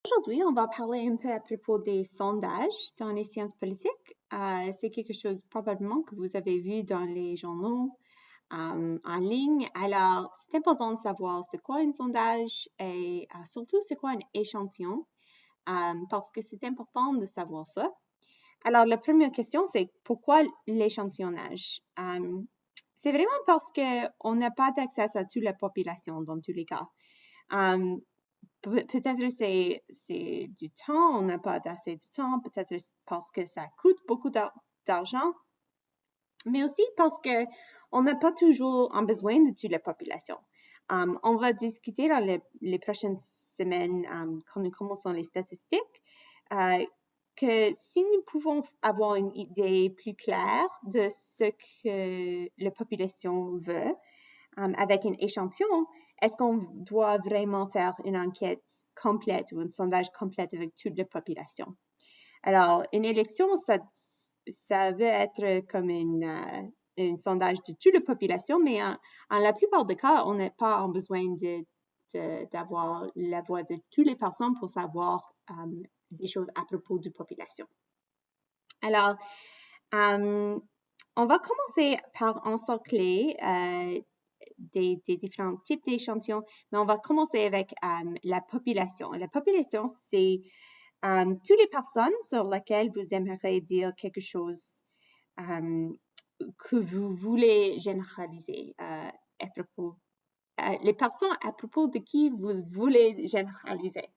Aujourd'hui, on va parler un peu à propos des sondages dans les sciences politiques. C'est quelque chose probablement que vous avez vu dans les journaux en ligne. Alors, c'est important de savoir c'est quoi un sondage et surtout c'est quoi un échantillon parce que c'est important de savoir ça. Alors, la première question, c'est pourquoi l'échantillonnage? C'est vraiment parce qu'on n'a pas d'accès à toute la population dans tous les cas. Peut-être c'est du temps, on n'a pas assez de temps, peut-être parce que ça coûte beaucoup d'argent, mais aussi parce qu'on n'a pas toujours un besoin de toute la population. On va discuter dans les prochaines semaines, quand nous commençons les statistiques, que si nous pouvons avoir une idée plus claire de ce que la population veut, avec un échantillon, est-ce qu'on doit vraiment faire une enquête complète ou un sondage complet avec toute la population? Alors, une élection, ça veut être comme un sondage de toute la population, mais en la plupart des cas, on n'a pas besoin d'avoir la voix de toutes les personnes pour savoir des choses à propos de la population. Alors, on va commencer par encercler des différents types d'échantillons, mais on va commencer avec la population. La population, c'est toutes les personnes sur lesquelles vous aimeriez dire quelque chose que vous voulez généraliser à propos. Les personnes à propos de qui vous voulez généraliser.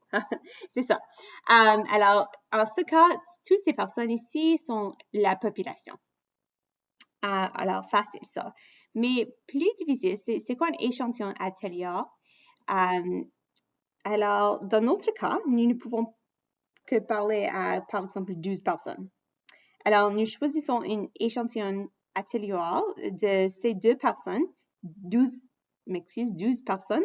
C'est ça. Alors, en ce cas, toutes ces personnes ici sont la population. Alors, facile ça. Mais plus difficile, c'est quoi un échantillon atelier? Alors, dans notre cas, nous ne pouvons que parler à, par exemple, 12 personnes. Alors, nous choisissons un échantillon atelier de ces deux personnes, 12 personnes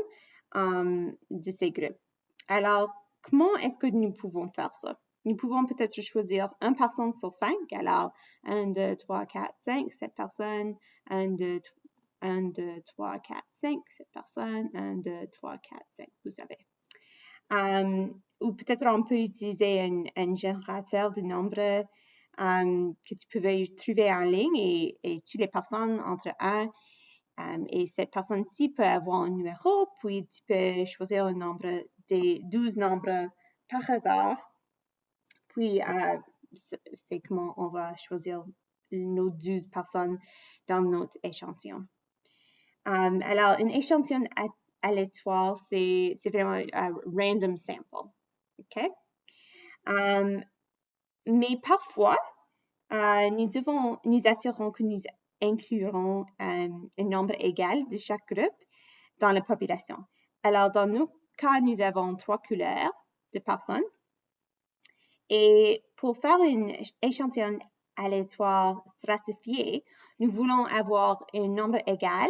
de ces groupes. Alors, comment est-ce que nous pouvons faire ça? Nous pouvons peut-être choisir une personne sur 5. Alors, 1, 2, 3, 4, 5, 7 personnes. 1, 2, 3, 4, 5, 7 personnes. 1, 2, 3, 4, 5, vous savez. Ou peut-être on peut utiliser un générateur de nombres que tu pouvais trouver en ligne et toutes les personnes entre 1 et cette personne-ci peut avoir un numéro, puis tu peux choisir un nombre des 12 nombres par hasard. Puis, c'est comment on va choisir nos 12 personnes dans notre échantillon. Alors, un échantillon aléatoire, c'est vraiment un random sample. OK? Mais parfois, nous assurons que nous inclurons un nombre égal de chaque groupe dans la population. Alors, dans nos cas, nous avons 3 couleurs de personnes. Et pour faire un échantillon aléatoire stratifié, nous voulons avoir un nombre égal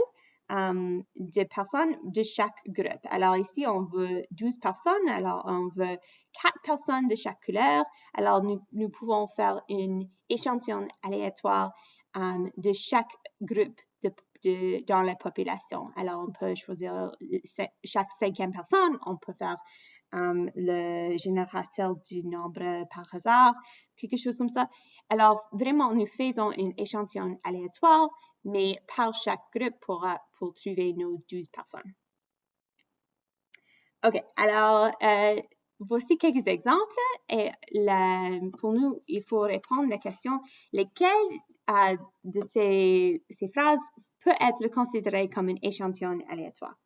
de personnes de chaque groupe. Alors ici, on veut 12 personnes, alors on veut 4 personnes de chaque couleur. Alors nous pouvons faire un échantillon aléatoire de chaque groupe dans la population. Alors on peut choisir chaque 5e personne, on peut faire le générateur du nombre par hasard, quelque chose comme ça. Alors, vraiment, nous faisons un échantillon aléatoire, mais par chaque groupe pour trouver nos 12 personnes. OK, alors, voici quelques exemples. Et pour nous, il faut répondre à la question, lesquelles de ces phrases peut être considérées comme un échantillon aléatoire?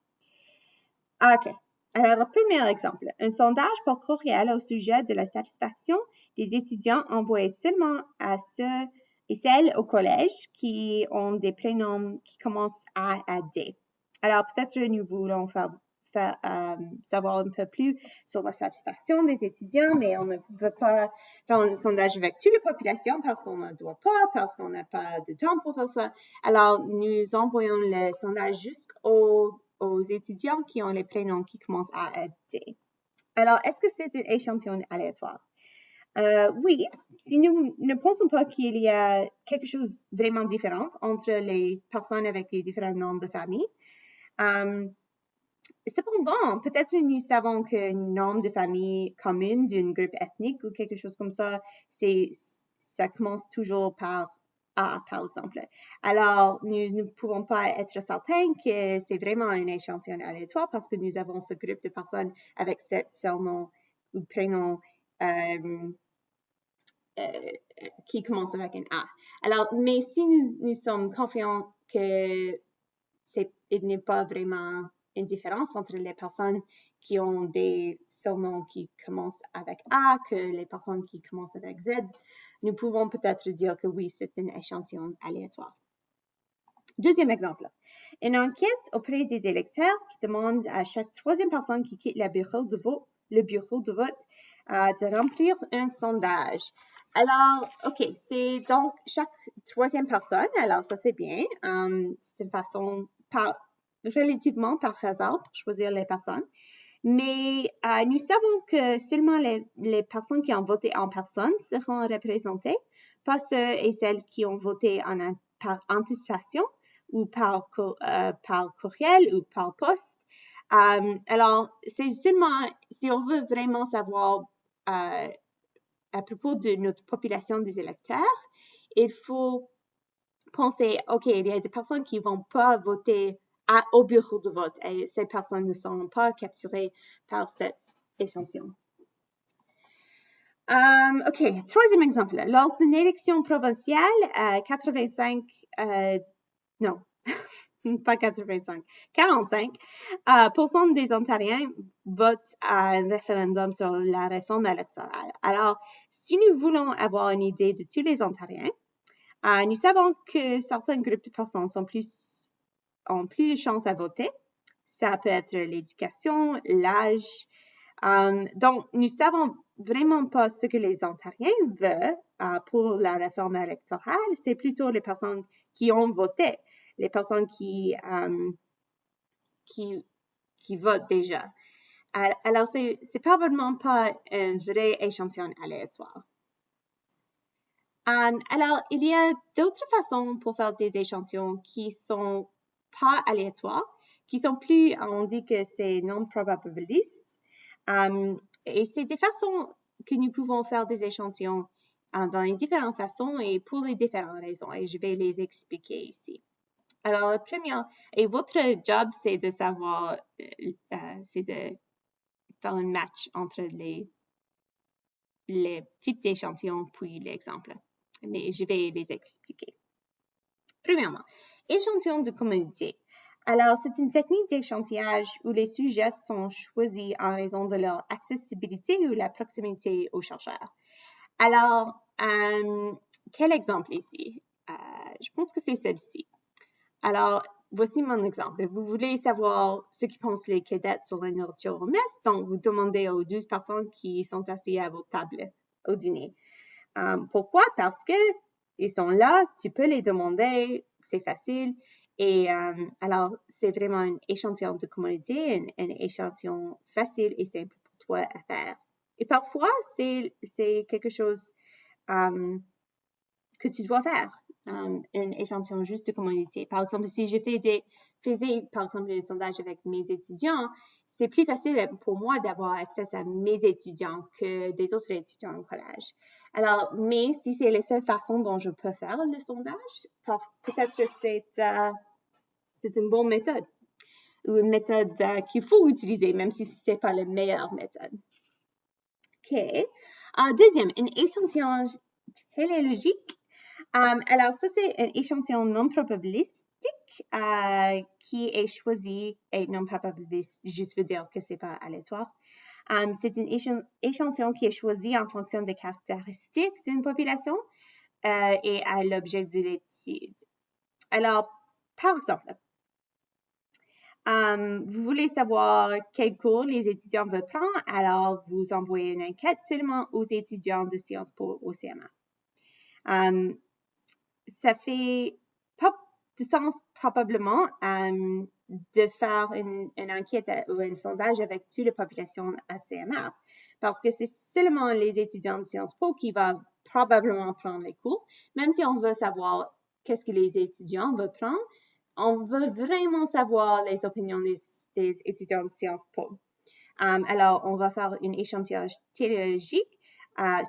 OK. Alors, le premier exemple, un sondage par courriel au sujet de la satisfaction des étudiants envoyé seulement à ceux et celles au collège qui ont des prénoms qui commencent à D. Alors, peut-être nous voulons savoir un peu plus sur la satisfaction des étudiants, mais on ne veut pas faire un sondage avec toute la population parce qu'on ne doit pas, parce qu'on n'a pas de temps pour faire ça. Alors, nous envoyons le sondage jusqu'aux étudiants qui ont les prénoms qui commencent à D. Alors, est-ce que c'est un échantillon aléatoire? Oui, si nous ne pensons pas qu'il y a quelque chose de vraiment différent entre les personnes avec les différents noms de famille, Cependant, peut-être nous savons qu'un nom de famille commune d'un groupe ethnique ou quelque chose comme ça, ça commence toujours par A, par exemple. Alors, nous ne pouvons pas être certains que c'est vraiment un échantillon aléatoire parce que nous avons ce groupe de personnes avec ce nom ou prénom qui commence avec un A. Alors, mais si nous sommes confiants que il n'est pas vraiment une différence entre les personnes qui ont des surnoms qui commencent avec A que les personnes qui commencent avec Z, nous pouvons peut-être dire que oui, c'est un échantillon aléatoire. Deuxième exemple. Une enquête auprès des électeurs qui demande à chaque troisième personne qui quitte le bureau de vote de remplir un sondage. Alors, OK, c'est donc chaque troisième personne. Alors, ça, c'est bien. C'est une façon relativement par hasard pour choisir les personnes. Mais nous savons que seulement les personnes qui ont voté en personne seront représentées, pas ceux et celles qui ont voté par anticipation ou par courriel ou par poste. Alors, c'est seulement si on veut vraiment savoir à propos de notre population des électeurs, il faut penser, OK, il y a des personnes qui ne vont pas voter au bureau de vote et ces personnes ne sont pas capturées par cet échantillon. OK, troisième exemple. Lors d'une élection provinciale, 45, non, pas 85, 45% des Ontariens votent à un référendum sur la réforme électorale. Alors, si nous voulons avoir une idée de tous les Ontariens, nous savons que certains groupes de personnes ont plus de chances à voter. Ça peut être l'éducation, l'âge. Donc, nous savons vraiment pas ce que les Ontariens veulent pour la réforme électorale. C'est plutôt les personnes qui ont voté, les personnes qui votent déjà. Alors, c'est probablement pas un vrai échantillon aléatoire. Alors, il y a d'autres façons pour faire des échantillons qui sont pas aléatoires, qui sont plus, on dit que c'est non probabilistes. Et c'est des façons que nous pouvons faire des échantillons dans les différentes façons et pour les différentes raisons. Et je vais les expliquer ici. Alors, la première, et votre job, c'est de savoir, c'est de faire un match entre les types d'échantillons puis l'exemple. Mais je vais les expliquer. Premièrement, échantillon de communauté. Alors, c'est une technique d'échantillage où les sujets sont choisis en raison de leur accessibilité ou la proximité aux chercheurs. Alors, quel exemple ici? Je pense que c'est celle-ci. Alors, voici mon exemple. Vous voulez savoir ce que pensent les cadets sur la nourriture au mess, donc vous demandez aux 12 personnes qui sont assises à votre table au dîner. Pourquoi? Parce que ils sont là, tu peux les demander, c'est facile. Et alors, c'est vraiment un échantillon de communauté, un échantillon facile et simple pour toi à faire. Et parfois, c'est quelque chose que tu dois faire, un échantillon juste de communauté. Par exemple, si je faisais, par exemple, un sondage avec mes étudiants, c'est plus facile pour moi d'avoir accès à mes étudiants que des autres étudiants au collège. Alors, mais si c'est la seule façon dont je peux faire le sondage, peut-être que c'est une bonne méthode ou une méthode qu'il faut utiliser, même si ce n'est pas la meilleure méthode. OK. Deuxième, un échantillon télélogique. Alors, ça, c'est un échantillon non probabilistique qui est choisi et non probabiliste, juste veut dire que c'est pas aléatoire. C'est un échantillon qui est choisi en fonction des caractéristiques d'une population et à l'objet de l'étude. Alors, par exemple, vous voulez savoir quel cours les étudiants veulent prendre, alors vous envoyez une enquête seulement aux étudiants de Sciences Po au CMA. Ça fait pas de sens probablement de faire une enquête ou un sondage avec toute la population à CMA parce que c'est seulement les étudiants de Sciences Po qui vont probablement prendre les cours. Même si on veut savoir qu'est-ce que les étudiants veulent prendre, on veut vraiment savoir les opinions des des étudiants de Sciences Po. Alors, on va faire un échantillage téléologique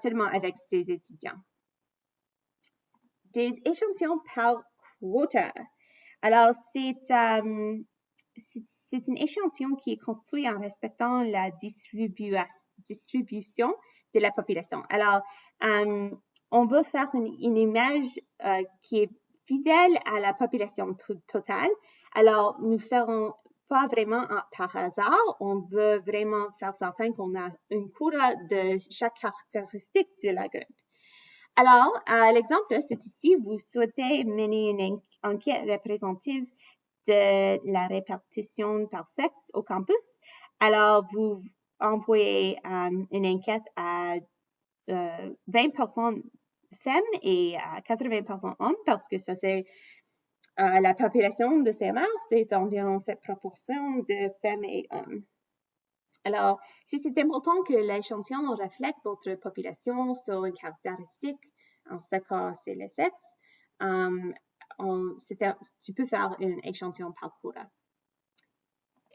seulement avec ces étudiants. Des échantillons par quota. Alors, c'est un échantillon qui est construit en respectant la distribution de la population. Alors, on veut faire une image qui est fidèle à la population totale. Alors, nous ferons pas vraiment par hasard, on veut vraiment faire certain qu'on a une quota de chaque caractéristique de la groupe. Alors, l'exemple, c'est ici, vous souhaitez mener une enquête représentative de la répartition par sexe au campus. Alors, vous envoyez une enquête à 20% femmes et à 80% hommes parce que ça, c'est la population de CMR, c'est environ cette proportion de femmes et hommes. Alors, si c'est important que l'échantillon reflète votre population sur une caractéristique, en ce cas, c'est le sexe, tu peux faire un échantillon par quota.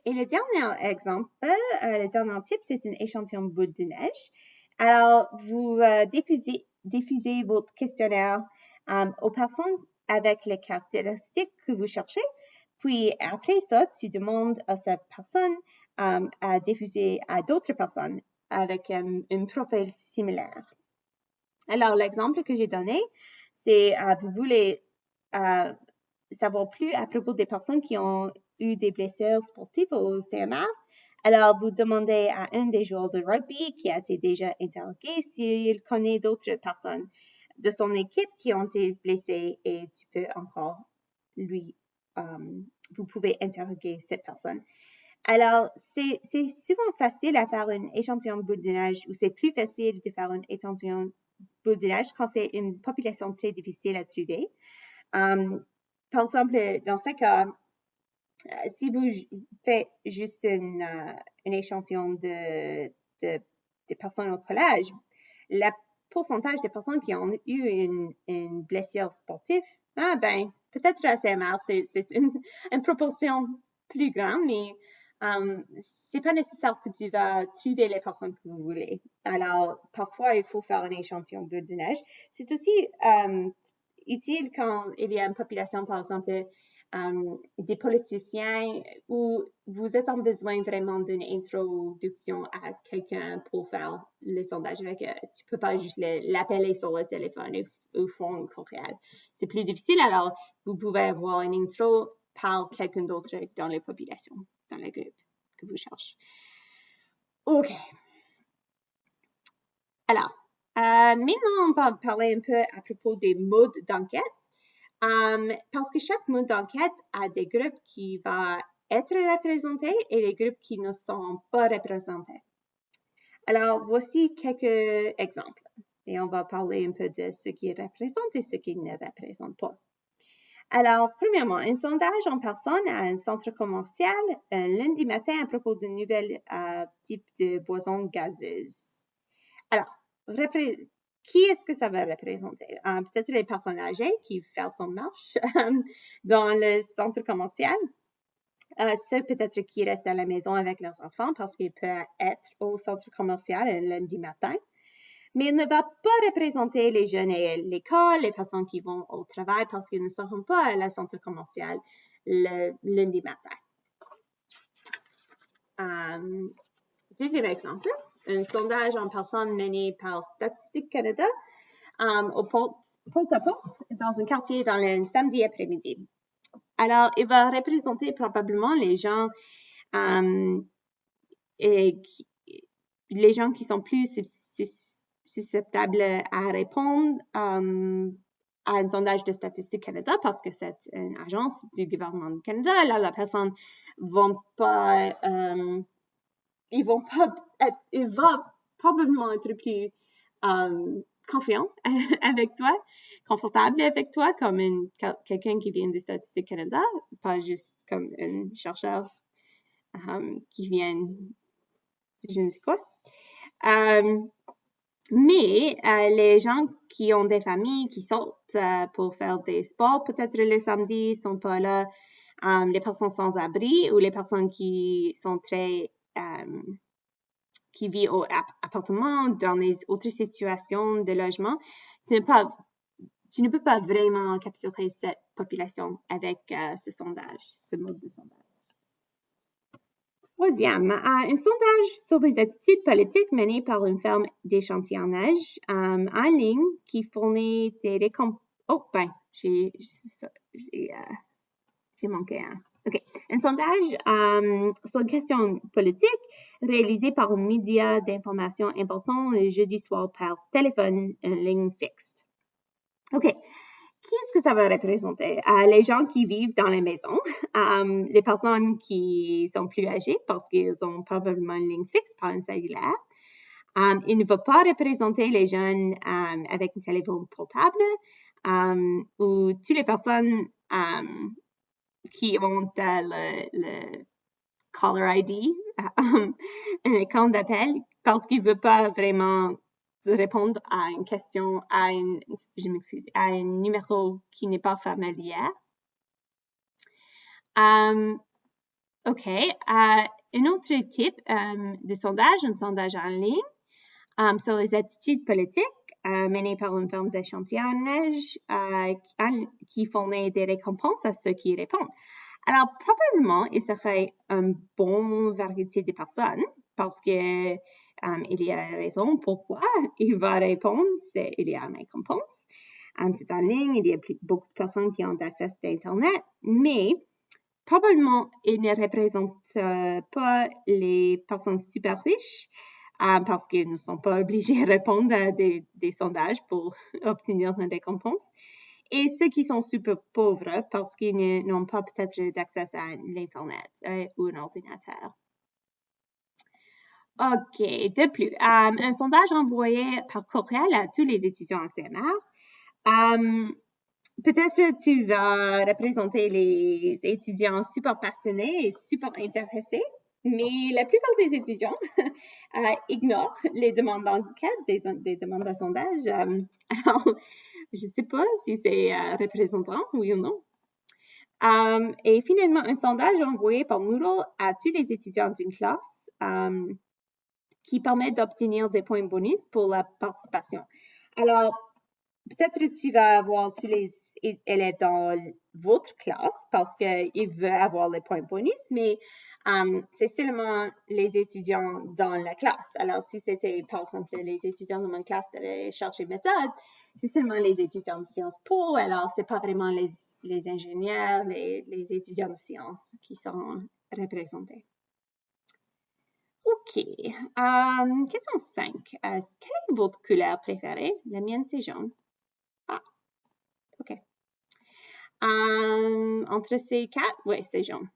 Et le dernier exemple, le dernier type, c'est un échantillon boule de neige. Alors, vous diffusez votre questionnaire aux personnes avec les caractéristiques que vous cherchez. Puis, après ça, tu demandes à cette personne à diffuser à d'autres personnes avec un profil similaire. Alors, l'exemple que j'ai donné, c'est vous voulez savoir plus à propos des personnes qui ont eu des blessures sportives au CMR. Alors, vous demandez à un des joueurs de rugby qui a été déjà interrogé s'il connaît d'autres personnes de son équipe qui ont été blessées et tu peux encore vous pouvez interroger cette personne. Alors, c'est souvent facile à faire un échantillon boule de neige ou c'est plus facile de faire un échantillon boule de neige quand c'est une population très difficile à trouver. Par exemple, dans ce cas, si vous faites juste un échantillon de personnes au collège, le pourcentage de personnes qui ont eu une blessure sportive, peut-être à CMR, c'est une proportion plus grande, mais c'est pas nécessaire que tu vas trouver les personnes que vous voulez. Alors, parfois, il faut faire un échantillon boule de neige. C'est aussi utile quand il y a une population, par exemple, des politiciens où vous êtes en besoin vraiment d'une introduction à quelqu'un pour faire le sondage avec eux. Tu peux pas juste l'appeler sur le téléphone ou faire un courriel. C'est plus difficile, alors vous pouvez avoir une intro par quelqu'un d'autre dans les populations, dans le groupe que vous cherchez. OK. Alors, maintenant, on va parler un peu à propos des modes d'enquête. Parce que chaque mode d'enquête a des groupes qui vont être représentés et des groupes qui ne sont pas représentés. Alors, voici quelques exemples. Et on va parler un peu de ce qui représente et ce qui ne représente pas. Alors, premièrement, un sondage en personne à un centre commercial un lundi matin à propos d'un nouvel type de boisson gazeuse. Alors, qui est-ce que ça va représenter? Peut-être les personnes âgées qui font son marche dans le centre commercial. Ceux peut-être qui restent à la maison avec leurs enfants parce qu'ils peuvent être au centre commercial un lundi matin. Mais il ne va pas représenter les jeunes à l'école, les personnes qui vont au travail parce qu'ils ne seront pas à la centre commercial le lundi matin. Deuxième exemple, un sondage en personne mené par Statistique Canada au porte-à-porte dans un quartier dans le samedi après-midi. Alors, il va représenter probablement les gens qui sont plus susceptibles à répondre à un sondage de Statistique Canada parce que c'est une agence du gouvernement du Canada. Alors, la personne il va probablement être plus confiant avec toi, confortable avec toi comme quelqu'un qui vient de Statistique Canada, pas juste comme un chercheur qui vient de je ne sais quoi. Mais les gens qui ont des familles qui sortent pour faire des sports, peut-être le samedi, sont pas là les personnes sans abri ou les personnes qui sont qui vivent au appartement, dans les autres situations de logement, tu ne peux pas vraiment capturer cette population avec ce mode de sondage. Troisième, un sondage sur les attitudes politiques mené par une firme d'échantillonnage en ligne qui fournit des récompenses. Oh, ben, j'ai manqué un. OK. Un sondage sur une question politique réalisé par un média d'information important le jeudi soir par téléphone en ligne fixe. OK. Qui est-ce que ça va représenter? Les gens qui vivent dans les maisons, les personnes qui sont plus âgées parce qu'ils ont probablement une ligne fixe, pas une cellulaire. Il ne va pas représenter les jeunes avec un téléphone portable ou toutes les personnes qui ont le caller ID, un compte d'appel, parce qu'il ne veut pas vraiment répondre à une question, à un numéro qui n'est pas familier. OK. Un autre type de sondage, un sondage en ligne sur les attitudes politiques mené par une firme d'échantillonnage qui fournit des récompenses à ceux qui répondent. Alors, probablement, il serait une bonne variété de personnes parce que il y a raison pourquoi il va répondre, il y a une récompense. C'est en ligne, il y a beaucoup de personnes qui ont accès à Internet, mais probablement, il ne représente pas les personnes super riches parce qu'ils ne sont pas obligés de répondre à des sondages pour obtenir une récompense. Et ceux qui sont super pauvres parce qu'ils n'ont pas peut-être d'accès à l'Internet ou un ordinateur. OK. De plus, un sondage envoyé par courriel à tous les étudiants en CMR. Peut-être tu vas représenter les étudiants super passionnés et super intéressés, mais la plupart des étudiants ignorent les demandes d'enquête, des demandes de sondage. Alors, je ne sais pas si c'est représentant, oui ou non. Et finalement, un sondage envoyé par Moodle à tous les étudiants d'une classe qui permet d'obtenir des points bonus pour la participation. Alors, peut-être que tu vas avoir tous les élèves dans votre classe parce qu'ils veulent avoir les points bonus, mais c'est seulement les étudiants dans la classe. Alors, si c'était, par exemple, les étudiants de mon classe d'aller chercher méthode, c'est seulement les étudiants de Sciences Po, alors c'est pas vraiment les ingénieurs, les étudiants de sciences qui sont représentés. OK. Question 5. Quelle est votre couleur préférée? La mienne, c'est jaune. Ah, OK. Entre ces quatre, oui, c'est jaune.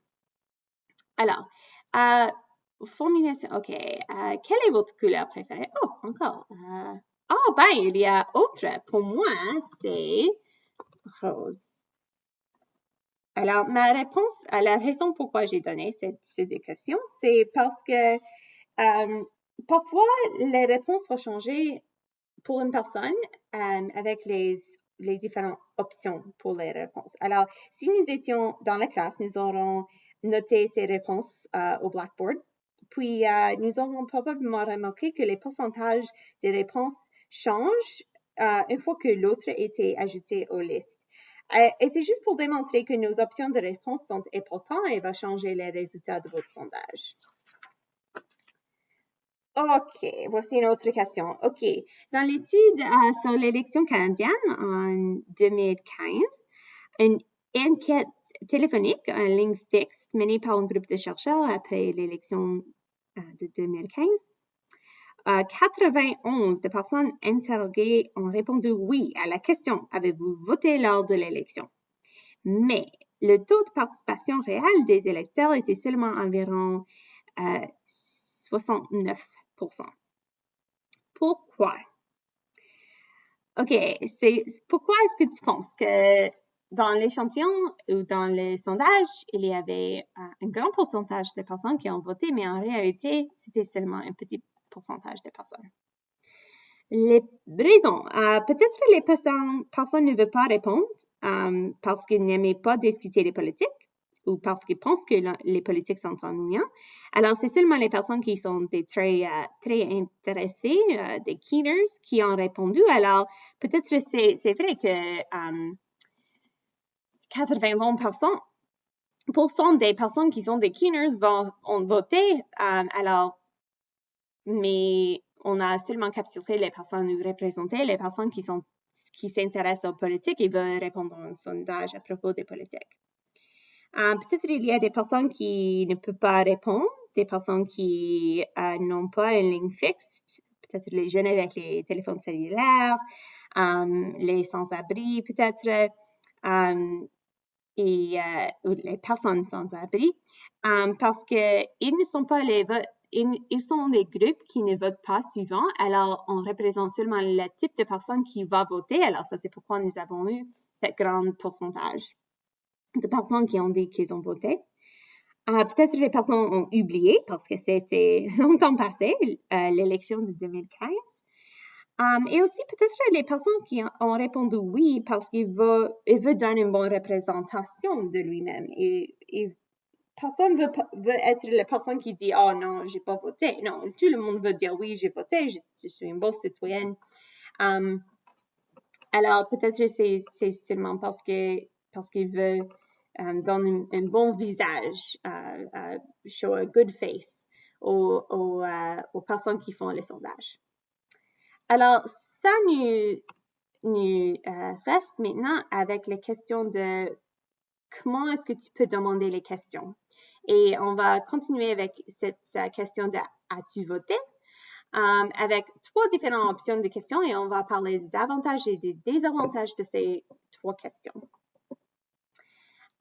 Alors, formulation, OK. Quelle est votre couleur préférée? Oh, encore. Ben, il y a autre. Pour moi, c'est rose. Alors, ma réponse, la raison pourquoi j'ai donné ces deux questions, c'est parce que parfois, les réponses vont changer pour une personne avec les différentes options pour les réponses. Alors, si nous étions dans la classe, nous aurons noté ces réponses au Blackboard. Puis, nous aurons probablement remarqué que les pourcentages des réponses changent une fois que l'autre a été ajouté aux listes. Et c'est juste pour démontrer que nos options de réponse sont importantes et va changer les résultats de votre sondage. OK, voici une autre question. OK, dans l'étude sur l'élection canadienne en 2015, une enquête téléphonique en ligne fixe menée par un groupe de chercheurs après l'élection de 2015, 91 de personnes interrogées ont répondu oui à la question « Avez-vous voté lors de l'élection ?» Mais le taux de participation réel des électeurs était seulement environ 69%. Pourquoi? OK, pourquoi est-ce que tu penses que dans l'échantillon ou dans les sondages, il y avait un grand pourcentage de personnes qui ont voté, mais en réalité, c'était seulement un petit pourcentage de personnes? Les raisons. Peut-être que les personnes ne veulent pas répondre parce qu'ils n'aimaient pas discuter les politiques. ou parce qu'ils pensent que les politiques sont ennuyants. Alors, c'est seulement les personnes qui sont très intéressées, des keeners, qui ont répondu. Alors, peut-être c'est vrai que 80% des personnes qui sont des keeners ont voté. Alors, mais on a seulement capturé les personnes représentées, les personnes qui s'intéressent aux politiques et veulent répondre à un sondage à propos des politiques. Peut-être il y a des personnes qui ne peuvent pas répondre, des personnes qui n'ont pas une ligne fixe, peut-être les jeunes avec les téléphones cellulaires, les sans-abri peut-être, et ou les personnes sans-abri, parce qu'ils ne sont pas ils sont des groupes qui ne votent pas souvent, alors on représente seulement le type de personne qui va voter, alors ça c'est pourquoi nous avons eu ce grand pourcentage de personnes qui ont dit qu'ils ont voté. Peut-être les personnes ont oublié parce que c'était longtemps passé, l'élection de 2015. Et aussi peut-être les personnes qui ont répondu oui parce qu'il veut donner une bonne représentation de lui-même. Et personne veut être la personne qui dit « Oh non, j'ai pas voté ». Non, tout le monde veut dire « Oui, j'ai voté, je suis une bonne citoyenne ». Alors peut-être c'est seulement parce qu'il veut donner un bon visage, show a good face aux personnes qui font les sondages. Alors, ça nous reste maintenant avec les questions de comment est-ce que tu peux demander les questions. Et on va continuer avec cette question de as-tu voté? Avec 3 différentes options de questions et on va parler des avantages et des désavantages de ces 3 questions.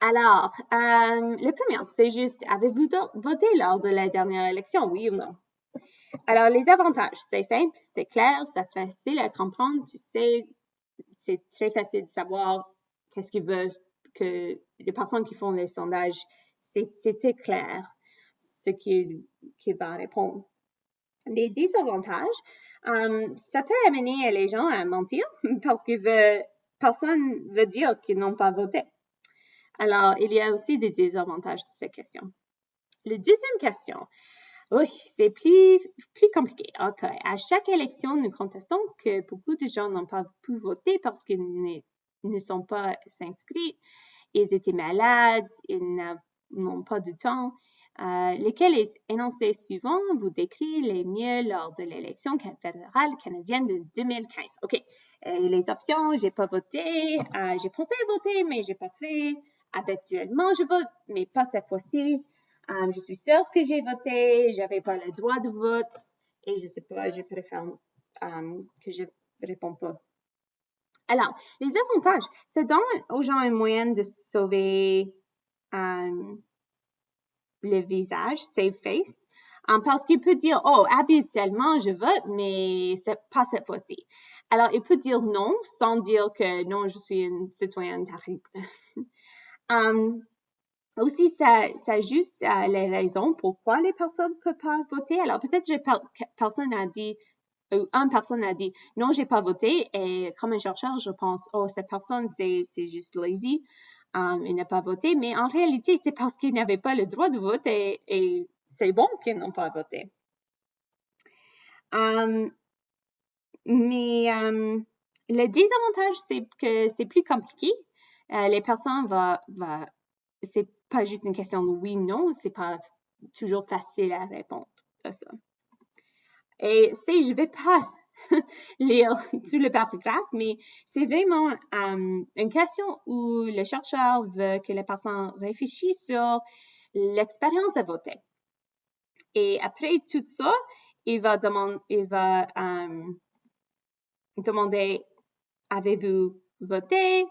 Alors, le premier, c'est juste, avez-vous voté lors de la dernière élection, oui ou non? Alors, les avantages, c'est simple, c'est clair, c'est facile à comprendre, tu sais, c'est très facile de savoir qu'est-ce qu'ils veulent que les personnes qui font les sondages, c'était clair ce qu'il va répondre. Les désavantages, ça peut amener les gens à mentir parce que personne veut dire qu'ils n'ont pas voté. Alors, il y a aussi des désavantages de cette question. La deuxième question, oui, c'est plus compliqué. OK. À chaque élection, nous contestons que beaucoup de gens n'ont pas pu voter parce qu'ils ne sont pas inscrits. Ils étaient malades, ils n'ont pas de temps. Lesquels énoncés suivants vous décrivent les mieux lors de l'élection fédérale canadienne de 2015. OK. Les options, j'ai pas voté, j'ai pensé voter, mais j'ai pas fait. Habituellement, je vote, mais pas cette fois-ci. Je suis sûre que j'ai voté, j'avais pas le droit de vote et je sais pas, je préfère que je réponds pas. Alors, les avantages, ça donne aux gens un moyen de sauver le visage, save face, parce qu'il peut dire, oh, habituellement, je vote, mais c'est pas cette fois-ci. Alors, il peut dire non sans dire que non, je suis une citoyenne terrible. Aussi, ça ajoute les raisons pourquoi les personnes ne peuvent pas voter. Alors, peut-être une personne a dit, non, j'ai pas voté. Et comme un chercheur, je pense, oh, cette personne, c'est juste lazy. Il n'a pas voté. Mais en réalité, c'est parce qu'il n'avait pas le droit de voter et c'est bon qu'ils n'ont pas voté. Mais le désavantage, c'est que c'est plus compliqué. Les personnes c'est pas juste une question de oui, non, c'est pas toujours facile à répondre à ça. Et je vais pas lire tout le paragraphe, mais c'est vraiment une question où le chercheur veut que les personnes réfléchissent sur l'expérience à voter. Et après tout ça, il va demander avez-vous voté?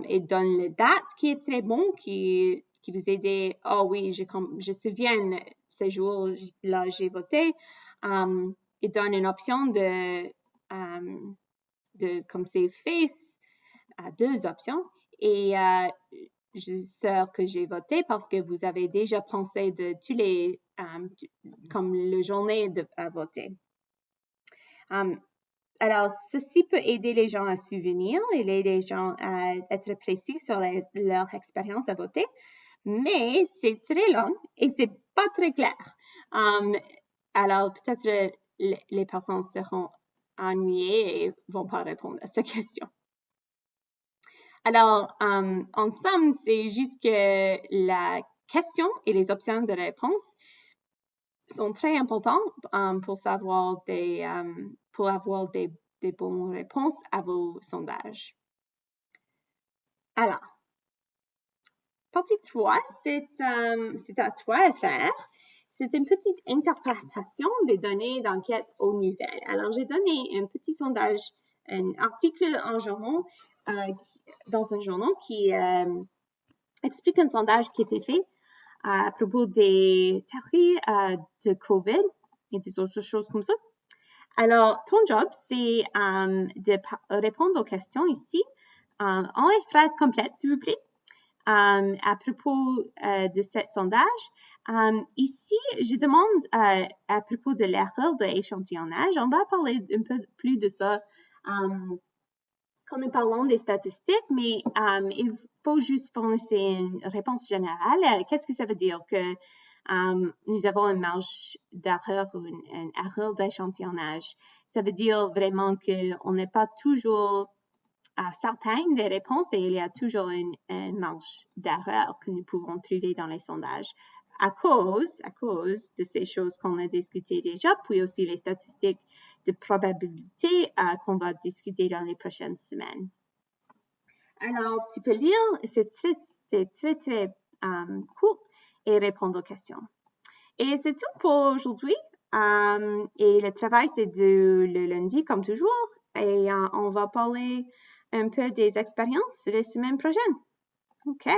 Et donne la date qui est très bon, qui vous aide. Oh oui, je souviens, ces jours-là, j'ai voté. Il donne une option de comme c'est face, 2 options. Et je suis sûre que j'ai voté parce que vous avez déjà pensé de tous les, comme la journée à voter. Alors, ceci peut aider les gens à se souvenir et aider les gens à être précis sur leur expérience à voter. mais c'est très long et c'est pas très clair. Alors, peut-être les personnes seront ennuyées et vont pas répondre à cette question. Alors, en somme, c'est juste que la question et les options de réponse sont très importants pour avoir des bonnes réponses à vos sondages. Alors, partie 3, c'est à toi à faire. C'est une petite interprétation des données d'enquête aux nouvelles. Alors, j'ai donné un petit sondage, un article en journal, dans un journal qui explique un sondage qui a été fait à propos des théories de COVID et des autres choses comme ça. Alors, ton job, c'est de répondre aux questions ici en les phrases complètes, s'il vous plaît. À propos de ce sondage. Ici, je demande à propos de l'erreur de l'échantillonnage. On va parler un peu plus de ça quand nous parlons des statistiques, mais il faut juste fournir une réponse générale. Qu'est-ce que ça veut dire? Que nous avons une marge d'erreur ou une erreur d'échantillonnage. Ça veut dire vraiment qu'on n'est pas toujours certaines des réponses et il y a toujours une marge d'erreur que nous pouvons trouver dans les sondages à cause de ces choses qu'on a discutées déjà, puis aussi les statistiques de probabilité qu'on va discuter dans les prochaines semaines. Alors, tu peux lire, c'est très court et répondre aux questions. Et c'est tout pour aujourd'hui. Et le travail, c'est le lundi, comme toujours. Et on va parler un peu des expériences la semaine prochaine. OK.